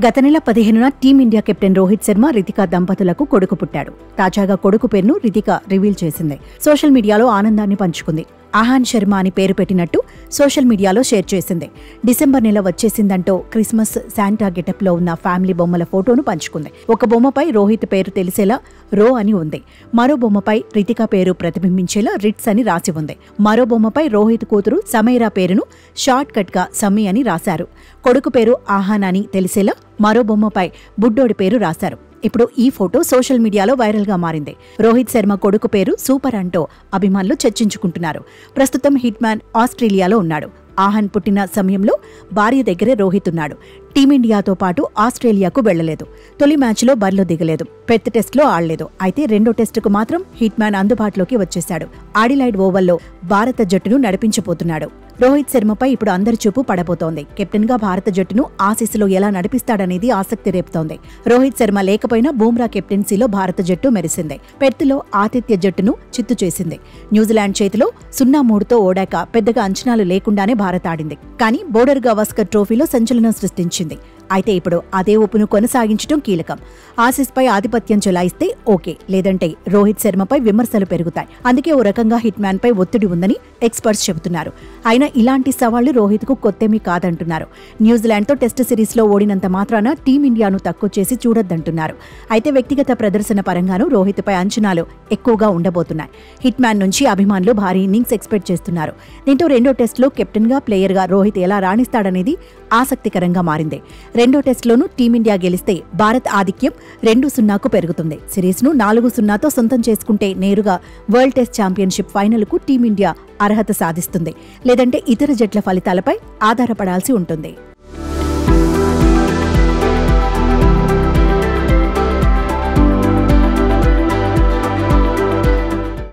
గత నెల 15న team India captain Rohit Sharma, Ritika దంపతులకు కొడుకు పుట్టాడు. తాజాగా కొడుకు పేరును రితిక రివీల్ చేసింది. సోషల్ మీడియాలో ఆనందాన్ని పంచుకుంది. ఆహాన్ శర్మ అని పేరు పెట్టినట్టు సోషల్ మీడియాలో షేర్ చేసింది. డిసెంబర్ నెల వచ్చేసిందంటూ క్రిస్మస్ శాంటా గెటప్ లో ఉన్న ఫ్యామిలీ బొమ్మల ఫోటోను పంచుకుంది. ఒక బొమ్మపై రోహిత్ పేరు తెలిసేలా రో అని ఉంది. మరో బొమ్మపై రితిక పేరు ప్రతిబింబించేలా రిట్స్ అని రాసి ఉంది. మరో బొమ్మపై రోహిత్ కూతురు సమీరా పేరును షార్ట్ కట్ గా సమ్మి అని రాశారు. కొడుకు పేరు ఆహాన్ అని తెలిసేలా మరో బొమ్మపై బుడ్డోడి పేరు రాశారు. ఇప్పుడు ఈ ఫోటో సోషల్ మీడియాలో వైరల్ గా మారింది. రోహిత్ శర్మ కొడుకు పేరు సూపర్ అంటూ అభిమానులు చర్చించుకుంటున్నారు. ప్రస్తుతం హిట్ మ్యాన్ ఆస్ట్రేలియాలో ఉన్నాడు. ఆహాన్ పుట్టిన సమయంలో భార్య దగ్గరే రోహిత్ ఉన్నాడు. టీమిండియాతో పాటు ఆస్ట్రేలియాకు వెళ్లలేదు. తొలి మ్యాచ్లో బరిలో దిగలేదు. పెద్ద టెస్ట్లో ఆడలేదు. అయితే రెండో టెస్టుకు మాత్రం హిట్ మ్యాన్ అందుబాటులోకి వచ్చేశాడు. ఆడిలైడ్ ఓవల్లో భారత జట్టును నడిపించబోతున్నాడు. రోహిత్ శర్మపై ఇప్పుడు అందరి చూపు పడబోతోంది. కెప్టెన్ గా భారత జట్టును ఆసీస్లో ఎలా నడిపిస్తాడనేది ఆసక్తి రేపుతోంది. రోహిత్ శర్మ లేకపోయినా బూమ్రా కెప్టెన్సీలో భారత జట్టు మెరిసింది. పెర్త్లో ఆతిథ్య జట్టును చిత్తు చేసింది. న్యూజిలాండ్ చేతిలో 0-3తో ఓడాక పెద్దగా అంచనాలు లేకుండానే భారత్ ఆడింది. కానీ బోర్డర్ గవాస్కర్ ట్రోఫీలో సంచలనం సృష్టించింది. అయితే ఇప్పుడు అదే ఊపును కొనసాగించడం కీలకం. ఆసీస్పై ఆధిపత్యం చెలాయిస్తే ఓకే, లేదంటే రోహిత్ శర్మపై విమర్శలు పెరుగుతాయి. అందుకే ఓ రకంగా హిట్ మ్యాన్ పై ఒత్తిడి ఉందని ఎక్స్పర్ట్స్ చెబుతున్నారు. అయినా ఇలాంటి సవాళ్లు రోహిత్ కు కొత్తేమీ కాదంటున్నారు. న్యూజిలాండ్తో టెస్ట్ సిరీస్లో ఓడినంత మాత్రాన టీమిండియాను తక్కువ చేసి చూడొద్దంటున్నారు. అయితే వ్యక్తిగత ప్రదర్శన పరంగానూ రోహిత్ పై అంచనాలు ఎక్కువగా ఉండబోతున్నాయి. హిట్ మ్యాన్ నుంచి అభిమానులు భారీ ఇన్నింగ్స్ ఎక్స్పెక్ట్ చేస్తున్నారు. దీంతో రెండో టెస్టులో కెప్టెన్ గా ప్లేయర్ గా రోహిత్ ఎలా రాణిస్తాడనేది ఆసక్తికరంగా మారింది. రెండో టెస్టులోనూ టీమిండియా గెలిస్తే భారత్ ఆధిక్యం 2-0కు పెరుగుతుంది. సిరీస్ను 4-0తో సొంతం చేసుకుంటే నేరుగా వరల్డ్ టెస్ట్ ఛాంపియన్షిప్ ఫైనల్కు టీమిండియా అర్హత సాధిస్తుంది. లేదంటే ఇతర జట్ల ఫలితాలపై ఆధారపడాల్సి ఉంటుంది.